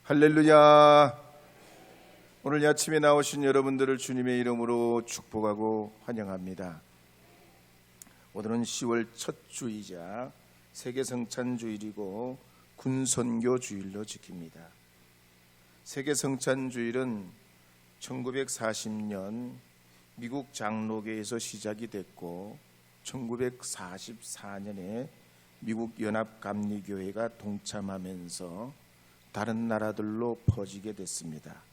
할렐루야. 오늘 아침에 나오신 여러분들을 주님의 이름으로 축복하고 환영합니다. 오늘은 10월 첫 주이자 세계성찬주일이고 군선교주일로 지킵니다. 세계성찬주일은 1940년 미국 장로교에서 시작이 됐고 1944년에 미국 연합감리교회가 동참하면서 다른 나라들로 퍼지게 됐습니다.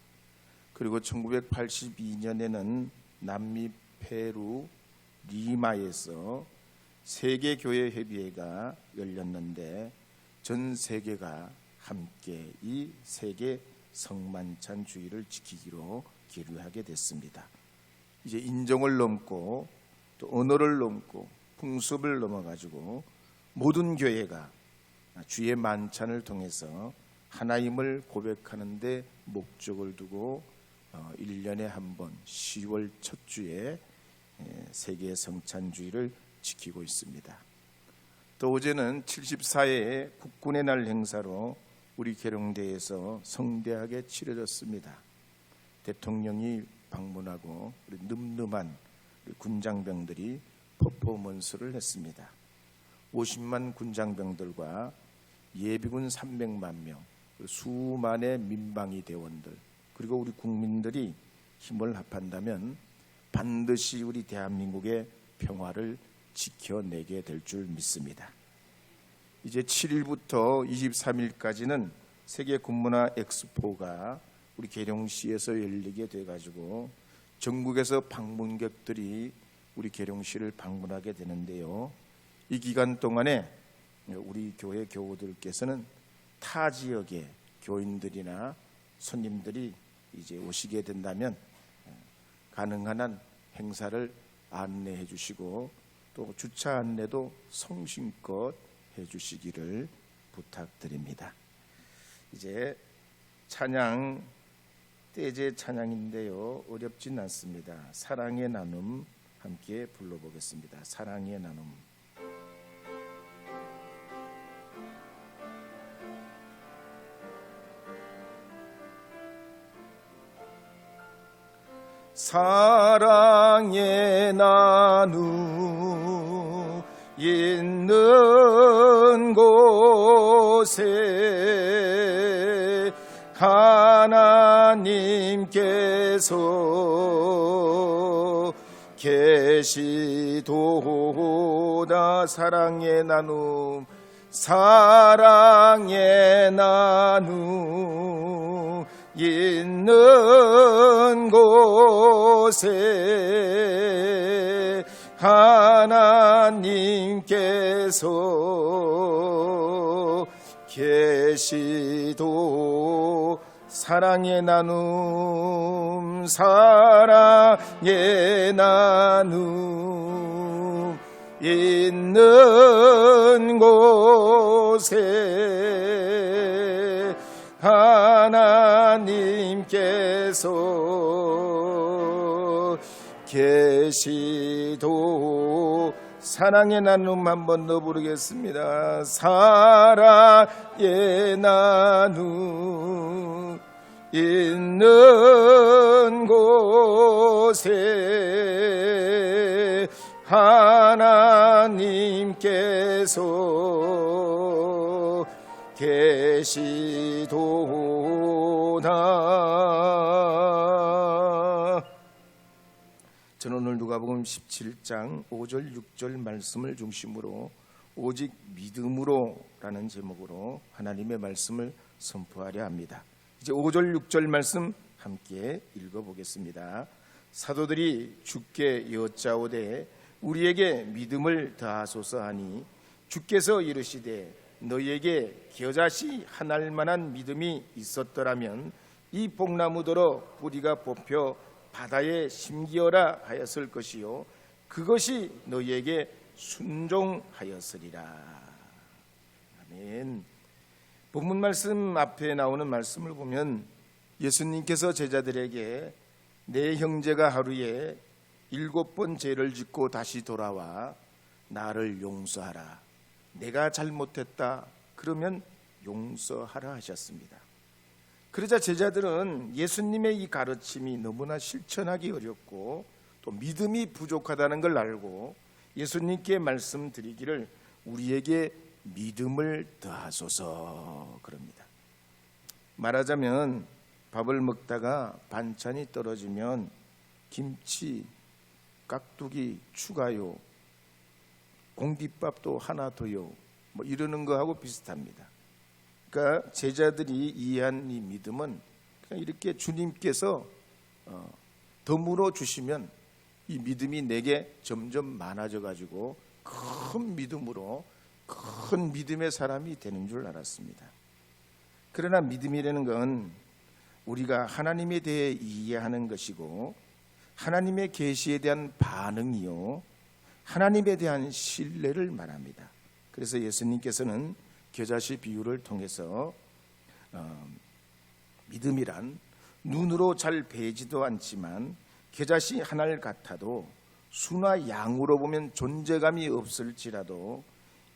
그리고 1982년에는 남미 페루 리마에서 세계교회협의회가 열렸는데 전 세계가 함께 이 세계 성만찬주의를 지키기로 기류하게 됐습니다. 이제 인종을 넘고 또 언어를 넘고 풍습을 넘어가지고 모든 교회가 주의 만찬을 통해서 하나님을 고백하는 데 목적을 두고 1년에 한 번 10월 첫 주에 세계 성찬주의를 지키고 있습니다. 또 어제는 74회 국군의 날 행사로 우리 계룡대에서 성대하게 치러졌습니다. 대통령이 방문하고 우리 늠름한 우리 군장병들이 퍼포먼스를 했습니다. 50만 군장병들과 예비군 300만 명, 수많은 민방위 대원들, 그리고 우리 국민들이 힘을 합한다면 반드시 우리 대한민국의 평화를 지켜내게 될 줄 믿습니다. 이제 7일부터 23일까지는 세계 군문화 엑스포가 우리 계룡시에서 열리게 돼가지고 전국에서 방문객들이 우리 계룡시를 방문하게 되는데요. 이 기간 동안에 우리 교회 교우들께서는 타 지역의 교인들이나 손님들이 이제 오시게 된다면 가능한 한 행사를 안내해 주시고 또 주차 안내도 성심껏 해 주시기를 부탁드립니다. 이제 찬양, 떼제 찬양인데요, 어렵진 않습니다. 사랑의 나눔 함께 불러보겠습니다. 사랑의 나눔. 사랑의 나눔 있는 곳에 하나님께서 계시도다. 사랑의 나눔, 사랑의 나눔 있는 곳에 하나님께서 계시도. 사랑의 나눔, 사랑의 나눔 있는 곳에 하나님께서 계시도. 사랑의 나눔 한 번 더 부르겠습니다. 사랑의 나눔 있는 곳에 하나님께서 계시도다. 저는 오늘 누가복음 17장 5절 6절 말씀을 중심으로 오직 믿음으로 라는 제목으로 하나님의 말씀을 선포하려 합니다. 이제 5절 6절 말씀 함께 읽어보겠습니다. 사도들이 주께 여짜오되 우리에게 믿음을 더하소서 하니 주께서 이르시되 너희에게 겨자씨 한 알만한 믿음이 있었더라면 이 복나무더러 뿌리가 뽑혀 바다에 심기어라 하였을 것이요 그것이 너희에게 순종하였으리라. 아멘. 본문 말씀 앞에 나오는 말씀을 보면 예수님께서 제자들에게 내 형제가 하루에 7번 죄를 짓고 다시 돌아와 나를 용서하라. 내가 잘못했다 그러면 용서하라 하셨습니다. 그러자 제자들은 예수님의 이 가르침이 너무나 실천하기 어렵고 또 믿음이 부족하다는 걸 알고 예수님께 말씀드리기를 우리에게 믿음을 더하소서 그럽니다. 말하자면 밥을 먹다가 반찬이 떨어지면 김치, 깍두기 추가요, 공깃밥도 하나 더요, 뭐 이러는 거하고 비슷합니다. 그러니까 제자들이 이해한 이 믿음은 그냥 이렇게 주님께서 덤으로 주시면 이 믿음이 내게 점점 많아져 가지고 큰 믿음으로 큰 믿음의 사람이 되는 줄 알았습니다. 그러나 믿음이라는 건 우리가 하나님에 대해 이해하는 것이고 하나님의 계시에 대한 반응이요, 하나님에 대한 신뢰를 말합니다. 그래서 예수님께서는 겨자씨 비유를 통해서 믿음이란 눈으로 잘 배지도 않지만 겨자씨 하나를 같아도 수나 양으로 보면 존재감이 없을지라도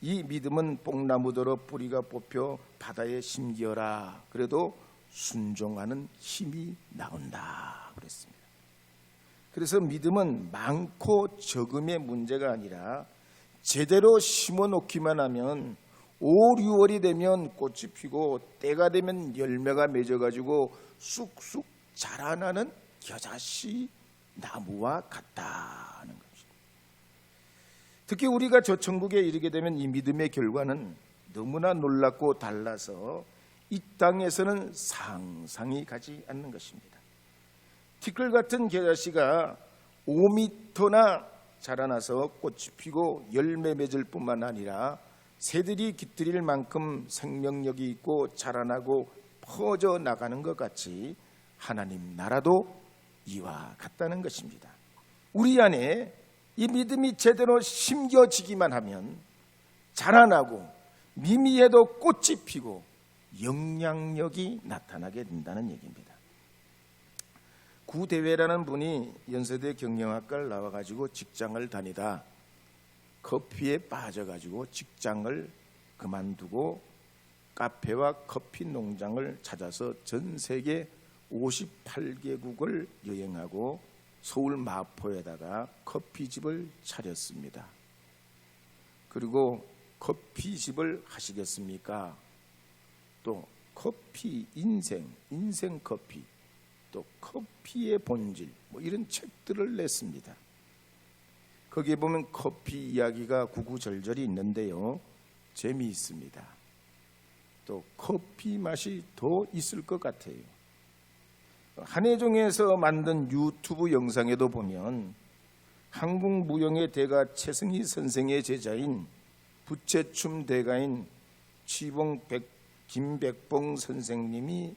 이 믿음은 뽕나무더러 뿌리가 뽑혀 바다에 심기어라 그래도 순종하는 힘이 나온다 그랬습니다. 그래서 믿음은 많고 적음의 문제가 아니라 제대로 심어놓기만 하면 5, 6월이 되면 꽃이 피고 때가 되면 열매가 맺어가지고 쑥쑥 자라나는 겨자씨 나무와 같다는 것입니다. 특히 우리가 저 천국에 이르게 되면 이 믿음의 결과는 너무나 놀랍고 달라서 이 땅에서는 상상이 가지 않는 것입니다. 티끌 같은 겨자씨가 5m나 자라나서 꽃이 피고 열매 맺을 뿐만 아니라 새들이 깃들일 만큼 생명력이 있고 자라나고 퍼져 나가는 것 같이 하나님 나라도 이와 같다는 것입니다. 우리 안에 이 믿음이 제대로 심겨지기만 하면 자라나고 미미해도 꽃이 피고 영향력이 나타나게 된다는 얘기입니다. 구대회라는 분이 연세대 경영학과를 나와가지고 직장을 다니다 커피에 빠져가지고 직장을 그만두고 카페와 커피 농장을 찾아서 전 세계 58개국을 여행하고 서울 마포에다가 커피집을 차렸습니다. 그리고 커피집을 하시겠습니까? 또 커피 인생 커피, 또 커피의 본질 뭐 이런 책들을 냈습니다. 거기에 보면 커피 이야기가 구구절절이 있는데요, 재미있습니다. 또 커피 맛이 더 있을 것 같아요. 한예종에서 만든 유튜브 영상에도 보면 한국 무용의 대가 최승희 선생의 제자인 부채춤 대가인 김백봉 선생님이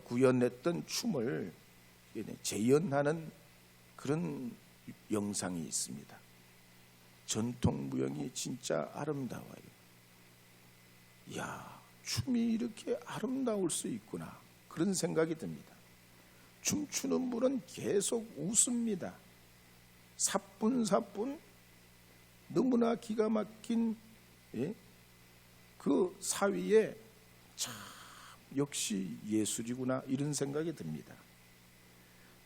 구현했던 춤을 재현하는 그런 영상이 있습니다. 전통 무용이 진짜 아름다워요. 이야, 춤이 이렇게 아름다울 수 있구나, 그런 생각이 듭니다. 춤추는 분은 계속 웃습니다. 사뿐사뿐 너무나 기가 막힌 그 사위에 참 역시 예술이구나, 이런 생각이 듭니다.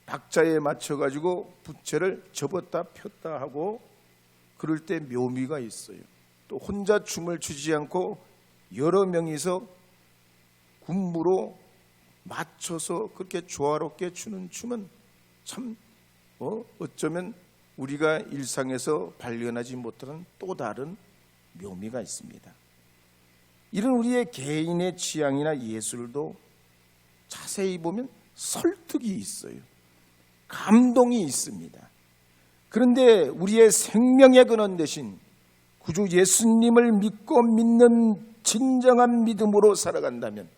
박자에 맞춰가지고 부채를 접었다 폈다 하고 그럴 때 묘미가 있어요. 또 혼자 춤을 추지 않고 여러 명이서 군무로 맞춰서 그렇게 조화롭게 추는 춤은 참 어쩌면 우리가 일상에서 발견하지 못하는 또 다른 묘미가 있습니다. 이런 우리의 개인의 취향이나 예술도 자세히 보면 설득이 있어요. 감동이 있습니다. 그런데 우리의 생명의 근원 대신 구주 예수님을 믿고 믿는 진정한 믿음으로 살아간다면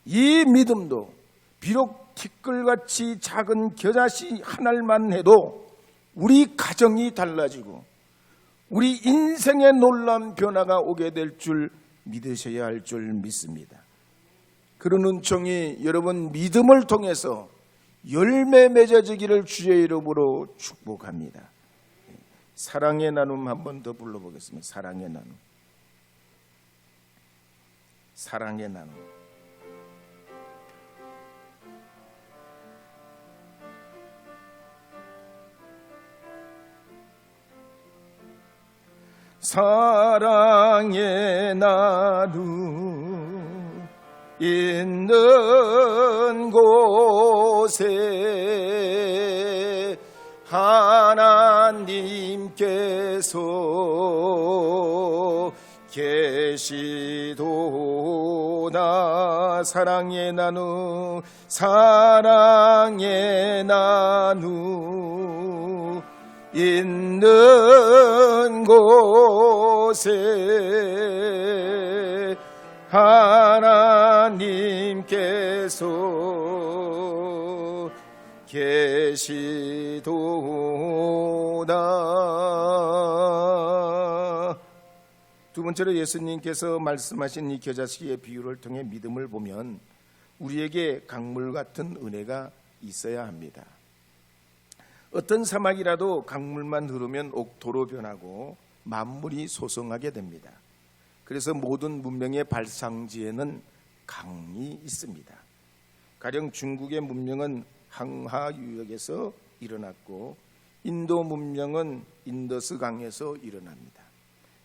이 믿음도 비록 티끌같이 작은 겨자씨 하나만 해도 우리 가정이 달라지고 우리 인생의 놀라운 변화가 오게 될 줄 믿으셔야 할 줄 믿습니다. 그런 은총이 여러분 믿음을 통해서 열매 맺어지기를 주의 이름으로 축복합니다. 사랑의 나눔 한 번 더 불러보겠습니다. 사랑의 나눔. 사랑의 나눔. 사랑의 나누 있는 곳에 하나님께서 계시도다. 사랑의 나누 있는 곳에 하나님께서 계시도다. 두 번째로 예수님께서 말씀하신 이 겨자씨의 비유를 통해 믿음을 보면 우리에게 강물 같은 은혜가 있어야 합니다. 어떤 사막이라도 강물만 흐르면 옥토로 변하고 만물이 소성하게 됩니다. 그래서 모든 문명의 발상지에는 강이 있습니다. 가령 중국의 문명은 항하 유역에서 일어났고 인도 문명은 인더스 강에서 일어납니다.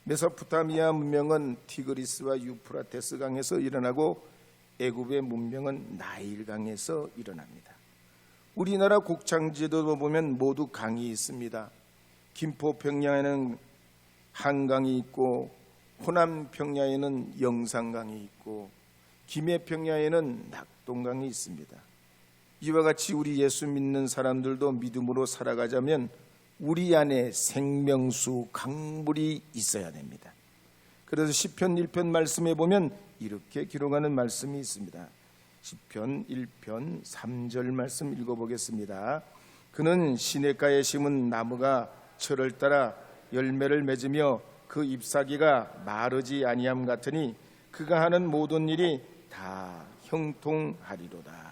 메소포타미아 문명은 티그리스와 유프라테스 강에서 일어나고 애굽의 문명은 나일 강에서 일어납니다. 우리나라 곡창지도도 보면 모두 강이 있습니다. 김포평야에는 한강이 있고 호남평야에는 영산강이 있고 김해평야에는 낙동강이 있습니다. 이와 같이 우리 예수 믿는 사람들도 믿음으로 살아가자면 우리 안에 생명수 강물이 있어야 됩니다. 그래서 시편 1편 말씀에 보면 이렇게 기록하는 말씀이 있습니다. 시편 1편 3절 말씀 읽어보겠습니다. 그는 시냇가에 심은 나무가 철을 따라 열매를 맺으며 그 잎사귀가 마르지 아니함 같으니 그가 하는 모든 일이 다 형통하리로다.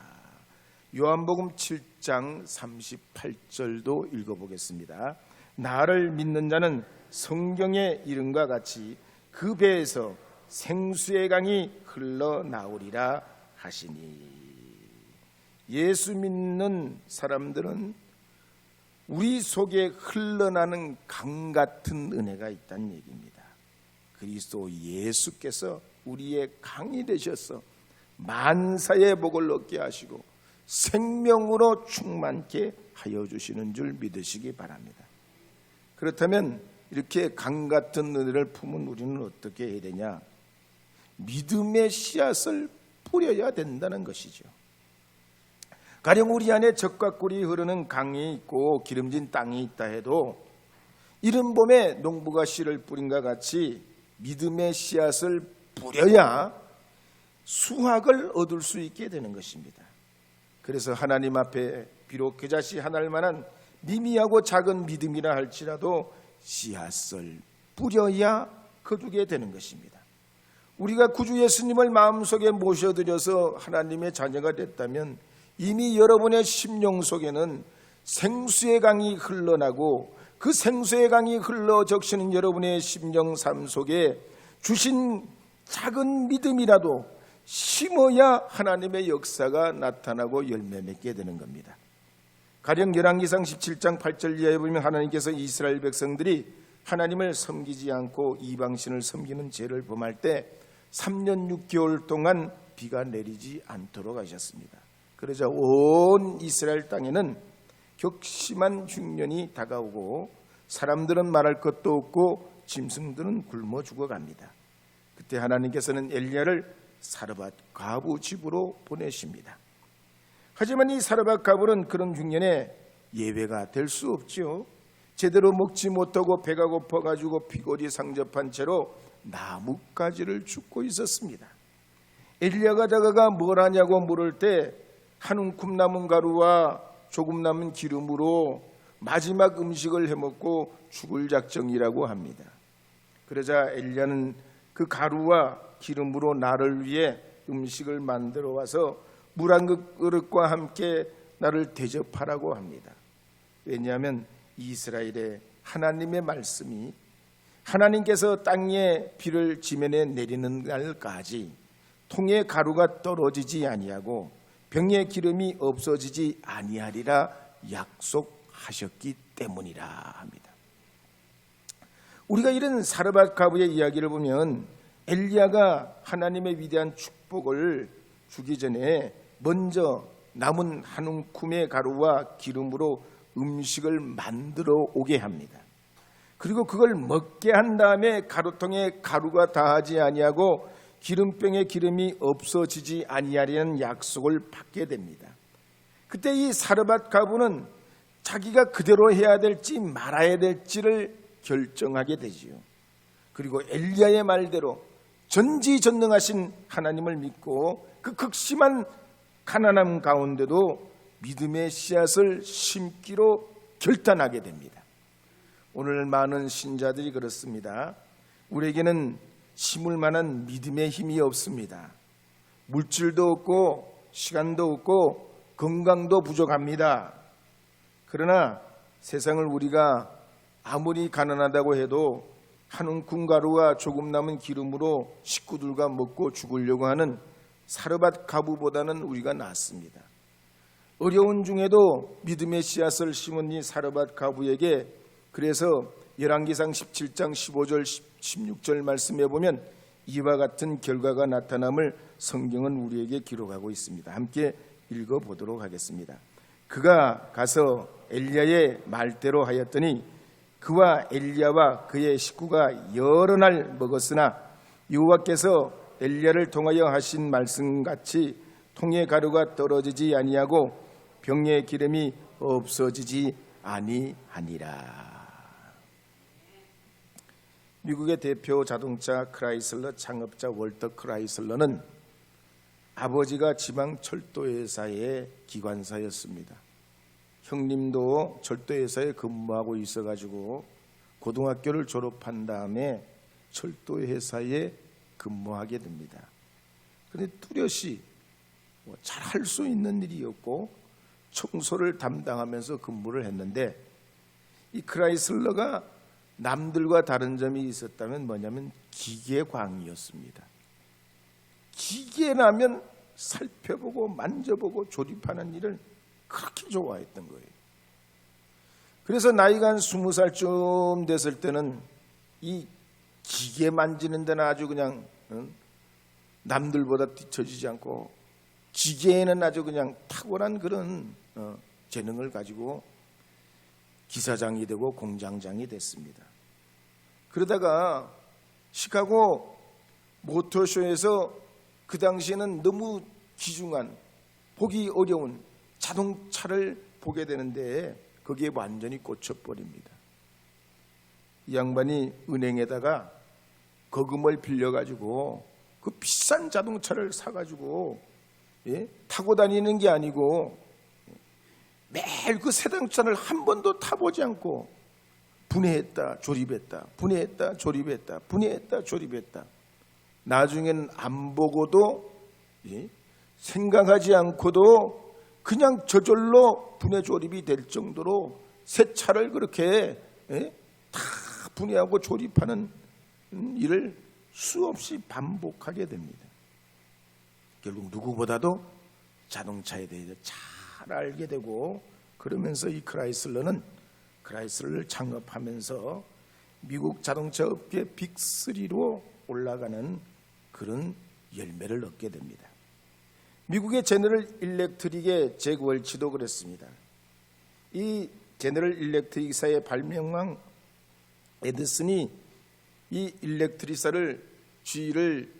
요한복음 7장 38절도 읽어보겠습니다. 나를 믿는 자는 성경의 이름과 같이 그 배에서 생수의 강이 흘러나오리라 하시니. 예수 믿는 사람들은 우리 속에 흘러나는 강 같은 은혜가 있다는 얘기입니다. 그리스도 예수께서 우리의 강이 되셔서 만사의 복을 얻게 하시고 생명으로 충만케 하여 주시는 줄 믿으시기 바랍니다. 그렇다면 이렇게 강 같은 은혜를 품은 우리는 어떻게 해야 되냐? 믿음의 씨앗을 뿌려야 된다는 것이죠. 가령 우리 안에 젖과 꿀이 흐르는 강이 있고 기름진 땅이 있다 해도 이른 봄에 농부가 씨를 뿌린과 같이 믿음의 씨앗을 뿌려야 수확을 얻을 수 있게 되는 것입니다. 그래서 하나님 앞에 비록 겨자씨 하나일 만한 미미하고 작은 믿음이라 할지라도 씨앗을 뿌려야 거두게 되는 것입니다. 우리가 구주 예수님을 마음속에 모셔드려서 하나님의 자녀가 됐다면 이미 여러분의 심령 속에는 생수의 강이 흘러나고 그 생수의 강이 흘러 적시는 여러분의 심령 삶 속에 주신 작은 믿음이라도 심어야 하나님의 역사가 나타나고 열매 맺게 되는 겁니다. 가령 열왕기상 17장 8절 이하에 보면 하나님께서 이스라엘 백성들이 하나님을 섬기지 않고 이방신을 섬기는 죄를 범할 때 3년 6개월 동안 비가 내리지 않도록 하셨습니다. 그러자 온 이스라엘 땅에는 격심한 흉년이 다가오고 사람들은 말할 것도 없고 짐승들은 굶어 죽어갑니다. 그때 하나님께서는 엘리야를 사르밧 과부 집으로 보내십니다. 하지만 이 사르밧 과부는 그런 흉년에 예외가 될 수 없죠. 제대로 먹지 못하고 배가 고파가지고 피골이 상접한 채로 나뭇가지를 줍고 있었습니다. 엘리야가 다가가 뭘 하냐고 물을 때 한 움큼 남은 가루와 조금 남은 기름으로 마지막 음식을 해먹고 죽을 작정이라고 합니다. 그러자 엘리야는 그 가루와 기름으로 나를 위해 음식을 만들어 와서 물 한 그릇과 함께 나를 대접하라고 합니다. 왜냐하면 이스라엘의 하나님의 말씀이 하나님께서 땅에 비를 지면에 내리는 날까지 통에 가루가 떨어지지 아니하고 병에 기름이 없어지지 아니하리라 약속하셨기 때문이라 합니다. 우리가 이런 사르밧 가부의 이야기를 보면 엘리야가 하나님의 위대한 축복을 주기 전에 먼저 남은 한 움큼의 가루와 기름으로 음식을 만들어 오게 합니다. 그리고 그걸 먹게 한 다음에 가루통에 가루가 다하지 아니하고 기름병에 기름이 없어지지 아니하리는 약속을 받게 됩니다. 그때 이 사르밧 가부는 자기가 그대로 해야 될지 말아야 될지를 결정하게 되지요. 그리고 엘리야의 말대로 전지전능하신 하나님을 믿고 그 극심한 가난함 가운데도 믿음의 씨앗을 심기로 결단하게 됩니다. 오늘 많은 신자들이 그렇습니다. 우리에게는 심을 만한 믿음의 힘이 없습니다. 물질도 없고 시간도 없고 건강도 부족합니다. 그러나 세상을 우리가 아무리 가난하다고 해도 한 움큼 가루와 조금 남은 기름으로 식구들과 먹고 죽으려고 하는 사르밧 가부보다는 우리가 낫습니다. 어려운 중에도 믿음의 씨앗을 심은 이 사르밧 가부에게 그래서 열왕기상 17장 15절 16절 말씀에 보면 이와 같은 결과가 나타남을 성경은 우리에게 기록하고 있습니다. 함께 읽어보도록 하겠습니다. 그가 가서 엘리야의 말대로 하였더니 그와 엘리야와 그의 식구가 여러 날 먹었으나 여호와께서 엘리야를 통하여 하신 말씀같이 통의 가루가 떨어지지 아니하고 병의 기름이 없어지지 아니하니라. 미국의 대표 자동차 크라이슬러 창업자 월터 크라이슬러는 아버지가 지방 철도회사의 기관사였습니다. 형님도 철도회사에 근무하고 있어가지고 고등학교를 졸업한 다음에 철도회사에 근무하게 됩니다. 그런데 뚜렷이 잘할 수 있는 일이었고 청소를 담당하면서 근무를 했는데 이 크라이슬러가 남들과 다른 점이 있었다면 뭐냐면 기계광이었습니다. 기계라면 살펴보고 만져보고 조립하는 일을 그렇게 좋아했던 거예요. 그래서 나이가 한 20살쯤 됐을 때는 이 기계 만지는 데는 아주 그냥 남들보다 뒤처지지 않고 기계에는 아주 그냥 탁월한 그런 재능을 가지고 기사장이 되고 공장장이 됐습니다. 그러다가 시카고 모터쇼에서 그 당시에는 너무 귀중한 보기 어려운 자동차를 보게 되는데 거기에 완전히 꽂혀버립니다. 이 양반이 은행에다가 거금을 빌려가지고 그 비싼 자동차를 사가지고 타고 다니는 게 아니고 매일 그 새 자동차를 한 번도 타보지 않고 분해했다 조립했다 분해했다 조립했다 분해했다 조립했다. 나중에는 안 보고도 생각하지 않고도 그냥 저절로 분해 조립이 될 정도로 새 차를 그렇게 다 분해하고 조립하는 일을 수없이 반복하게 됩니다. 결국 누구보다도 자동차에 대해서 잘 알게 되고 그러면서 이 크라이슬러를 창업하면서 미국 자동차 업계 빅3로 올라가는 그런 열매를 얻게 됩니다. 미국의 제너럴 일렉트릭의 잭 월치도 그랬습니다. 이 제너럴 일렉트릭사의 발명왕 에디슨이 이 일렉트릭사를 G를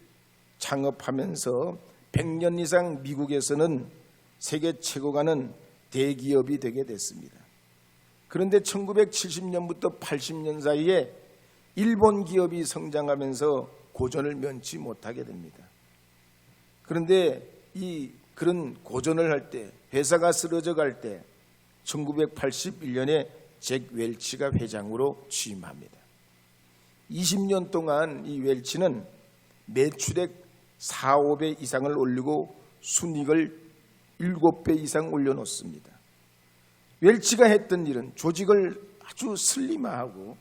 창업하면서 100년 이상 미국에서는 세계 최고가는 대기업이 되게 됐습니다. 그런데 1970년부터 80년 사이에 일본 기업이 성장하면서 고전을 면치 못하게 됩니다. 그런데 그런 고전을 할 때 회사가 쓰러져 갈 때 1981년에 잭 웰치가 회장으로 취임합니다. 20년 동안 이 웰치는 매출액 4, 5배 이상을 올리고 순이익을 7배 이상 올려놓습니다. 웰치가 했던 일은 조직을 아주 슬림화하고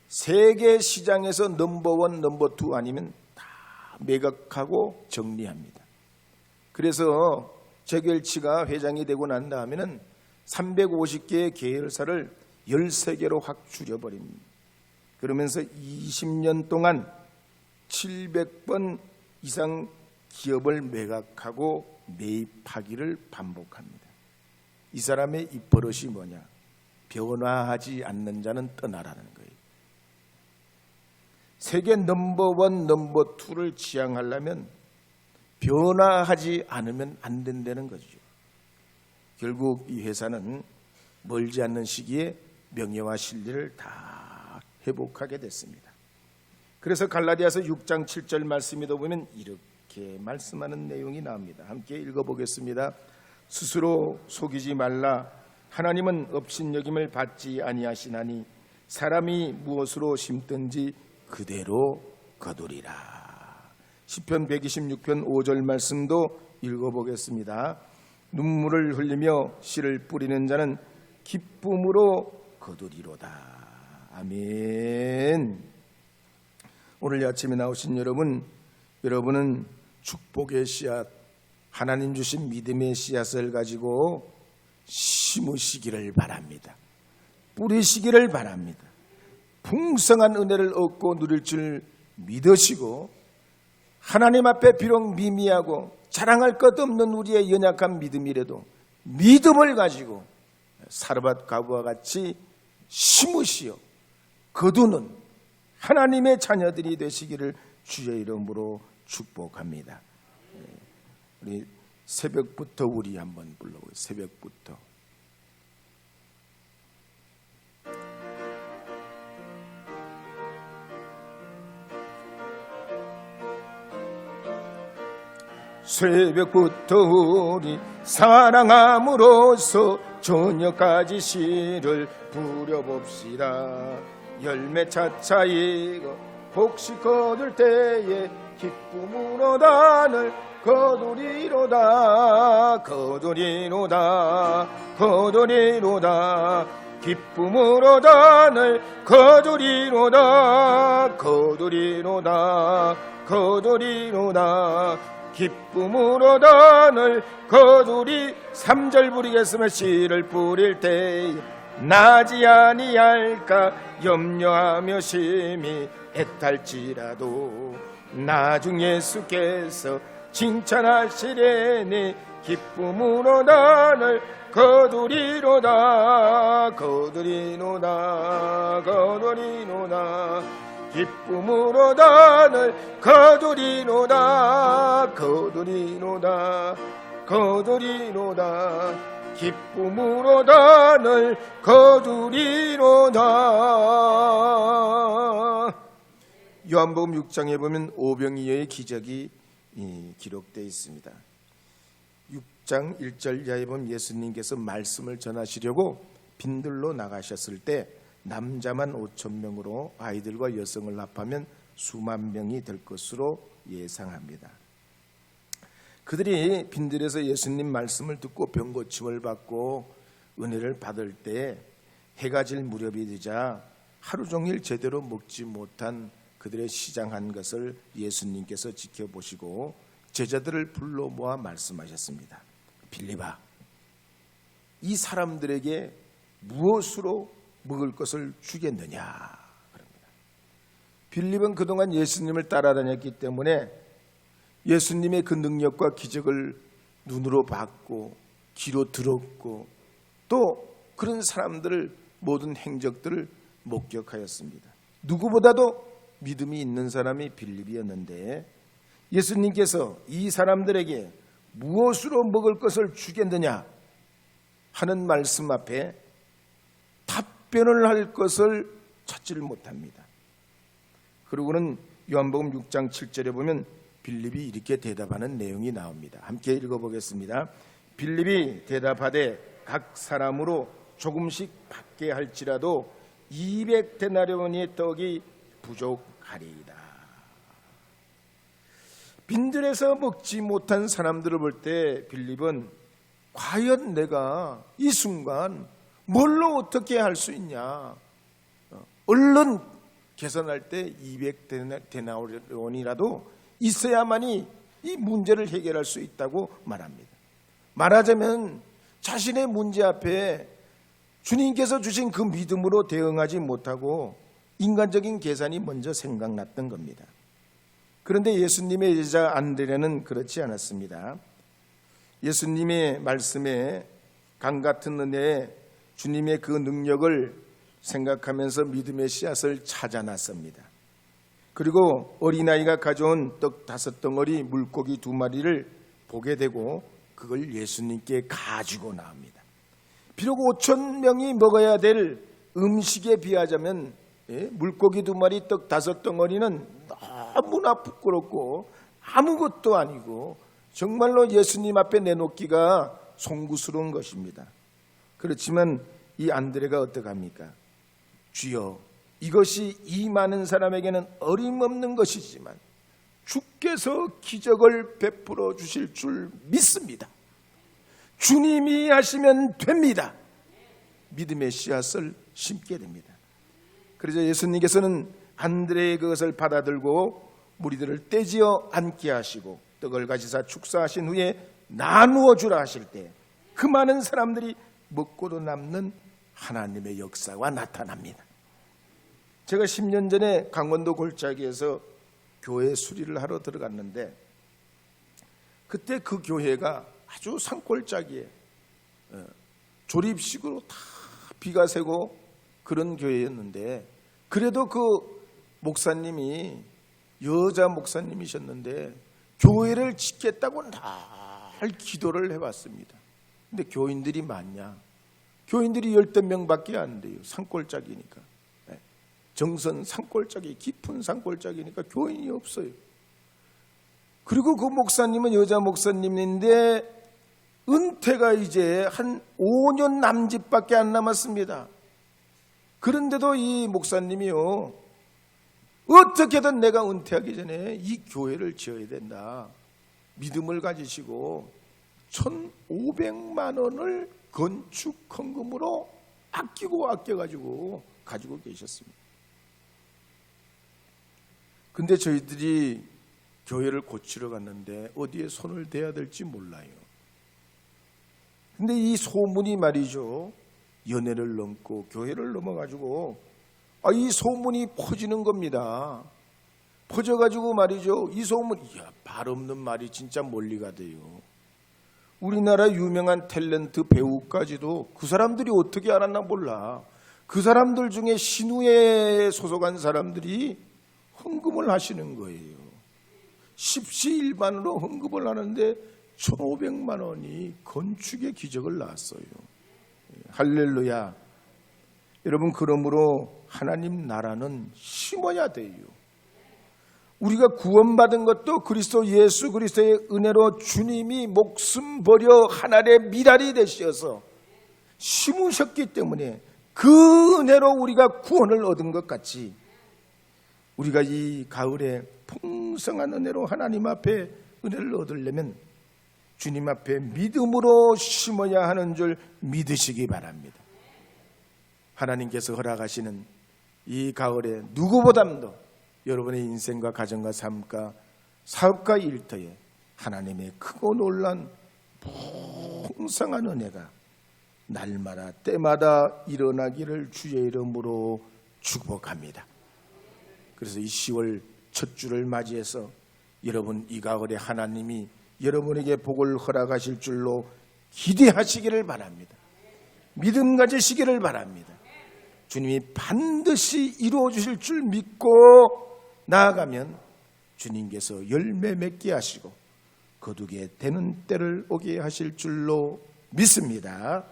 세계 시장에서 넘버원, 넘버2 아니면 다 매각하고 정리합니다. 그래서 잭 웰치가 회장이 되고 난 다음에는 350개의 계열사를 13개로 확 줄여버립니다. 그러면서 20년 동안 700번 이상 기업을 매각하고 매입하기를 반복합니다. 이 사람의 입버릇이 뭐냐? 변화하지 않는 자는 떠나라는 거예요. 세계 넘버원, 넘버2를 지향하려면 변화하지 않으면 안 된다는 거죠. 결국 이 회사는 멀지 않는 시기에 명예와 신뢰를 다 회복하게 됐습니다. 그래서 갈라디아서 6장 7절 말씀에도 보면 이렇게 말씀하는 내용이 나옵니다. 함께 읽어보겠습니다. 스스로 속이지 말라. 하나님은 업신여김을 받지 아니하시나니 사람이 무엇으로 심든지 그대로 거두리라. 시편 126편 5절 말씀도 읽어보겠습니다. 눈물을 흘리며 씨를 뿌리는 자는 기쁨으로 거두리로다. 아멘. 오늘 아침에 나오신 여러분은 축복의 씨앗, 하나님 주신 믿음의 씨앗을 가지고 심으시기를 바랍니다. 뿌리시기를 바랍니다. 풍성한 은혜를 얻고 누릴 줄 믿으시고 하나님 앞에 비록 미미하고 자랑할 것 없는 우리의 연약한 믿음이라도 믿음을 가지고 사르밧 가부와 같이 심으시어 거두는 하나님의 자녀들이 되시기를 주의 이름으로 축복합니다. 우리 새벽부터 우리 한번 불러보세요. 새벽부터. 새벽부터 우리 사랑함으로써 저녁까지 씨를 뿌려봅시다. 열매 차차 익어 곡식 거둘 때에 기쁨으로 단을 거두리로다. 거두리로다. 거두리로다. 기쁨으로 단을 거두리로다. 거두리로다. 거두리로다. 기쁨으로 단을 거두리. 3절 부르겠으면 씨를 뿌릴 때에 나지 아니할까 염려하며 심히 애탈지라도 나중 예수께서 칭찬하시려니 기쁨으로 단을 거두리로다. 거두리로다. 거두리로다. 기쁨으로 단을 거두리로다. 거두리로다. 거두리로다. 기쁨으로 단을 거두리로다. 요한복음 6장에 보면 오병이어의 기적이 기록되어 있습니다. 6장 1절 이하에 보면 예수님께서 말씀을 전하시려고 빈들로 나가셨을 때 남자만 5,000명으로 아이들과 여성을 합하면 수만 명이 될 것으로 예상합니다. 그들이 빈들에서 예수님 말씀을 듣고 병고침을 받고 은혜를 받을 때 해가 질 무렵이 되자 하루 종일 제대로 먹지 못한 그들의 시장한 것을 예수님께서 지켜보시고 제자들을 불러 모아 말씀하셨습니다. 빌립아, 이 사람들에게 무엇으로 먹을 것을 주겠느냐 그럽니다. 빌립은 그동안 예수님을 따라다녔기 때문에 예수님의 그 능력과 기적을 눈으로 봤고 귀로 들었고 또 그런 사람들을 모든 행적들을 목격하였습니다. 누구보다도 믿음이 있는 사람이 빌립이었는데 예수님께서 이 사람들에게 무엇으로 먹을 것을 주겠느냐 하는 말씀 앞에 답변을 할 것을 찾지를 못합니다. 그리고는 요한복음 6장 7절에 보면 빌립이 이렇게 대답하는 내용이 나옵니다. 함께 읽어보겠습니다. 빌립이 대답하되 각 사람으로 조금씩 받게 할지라도 200데나리온의 떡이 부족하리이다. 빈들에서 먹지 못한 사람들을 볼 때 빌립은 과연 내가 이 순간 뭘로 어떻게 할 수 있냐, 얼른 계산할 때 200데나리온이라도 있어야만이 이 문제를 해결할 수 있다고 말합니다. 말하자면 자신의 문제 앞에 주님께서 주신 그 믿음으로 대응하지 못하고 인간적인 계산이 먼저 생각났던 겁니다. 그런데 예수님의 제자 안드레는 그렇지 않았습니다. 예수님의 말씀에 강 같은 은혜에 주님의 그 능력을 생각하면서 믿음의 씨앗을 찾아놨습니다. 그리고 어린아이가 가져온 떡 5덩어리, 물고기 2마리를 보게 되고 그걸 예수님께 가지고 나옵니다. 비록 5,000명이 먹어야 될 음식에 비하자면 물고기 2마리, 떡 5덩어리는 너무나 부끄럽고 아무것도 아니고 정말로 예수님 앞에 내놓기가 송구스러운 것입니다. 그렇지만 이 안드레가 어떡합니까? 주여, 이것이 이 많은 사람에게는 어림없는 것이지만 주께서 기적을 베풀어 주실 줄 믿습니다. 주님이 하시면 됩니다. 믿음의 씨앗을 심게 됩니다. 그래서 예수님께서는 안드레의 그것을 받아들고 무리들을 떼지어 앉게 하시고 떡을 가지사 축사하신 후에 나누어 주라 하실 때 그 많은 사람들이 먹고도 남는 하나님의 역사가 나타납니다. 제가 10년 전에 강원도 골짜기에서 교회 수리를 하러 들어갔는데 그때 그 교회가 아주 산골짜기에 조립식으로 다 비가 새고 그런 교회였는데 그래도 그 목사님이 여자 목사님이셨는데 교회를 짓겠다고 날 기도를 해왔습니다. 근데 교인들이 많냐? 교인들이 10명밖에 안 돼요. 산골짜기니까. 정선 산골짜기, 깊은 산골짜기니까 교인이 없어요. 그리고 그 목사님은 여자 목사님인데 은퇴가 이제 한 5년 남짓밖에 안 남았습니다. 그런데도 이 목사님이요, 어떻게든 내가 은퇴하기 전에 이 교회를 지어야 된다. 믿음을 가지시고 1,500만 원을 건축 헌금으로 아껴가지고 가지고 계셨습니다. 근데 저희들이 교회를 고치러 갔는데 어디에 손을 대야 될지 몰라요. 근데 이 소문이 말이죠, 연애를 넘고 교회를 넘어가지고 이 소문이 퍼지는 겁니다. 퍼져가지고 말이죠, 이 소문, 발 없는 말이 진짜 멀리 가대요. 우리나라 유명한 탤런트 배우까지도 그 사람들이 어떻게 알았나 몰라. 그 사람들 중에 신우에 소속한 사람들이 헌금을 하시는 거예요. 십시일반으로 헌금을 하는데 1,500만 원이 건축의 기적을 낳았어요. 할렐루야. 여러분, 그러므로 하나님 나라는 심어야 돼요. 우리가 구원받은 것도 그리스도 예수 그리스도의 은혜로 주님이 목숨 버려 하늘의 미랄이 되셔서 심으셨기 때문에 그 은혜로 우리가 구원을 얻은 것 같이 우리가 이 가을에 풍성한 은혜로 하나님 앞에 은혜를 얻으려면 주님 앞에 믿음으로 심어야 하는 줄 믿으시기 바랍니다. 하나님께서 허락하시는 이 가을에 누구보다도 여러분의 인생과 가정과 삶과 사업과 일터에 하나님의 크고 놀란 풍성한 은혜가 날마다 때마다 일어나기를 주의 이름으로 축복합니다. 그래서 이 10월 첫 주를 맞이해서 여러분 이 가을에 하나님이 여러분에게 복을 허락하실 줄로 기대하시기를 바랍니다. 믿음 가지시기를 바랍니다. 주님이 반드시 이루어 주실 줄 믿고 나아가면 주님께서 열매 맺게 하시고 거두게 되는 때를 오게 하실 줄로 믿습니다.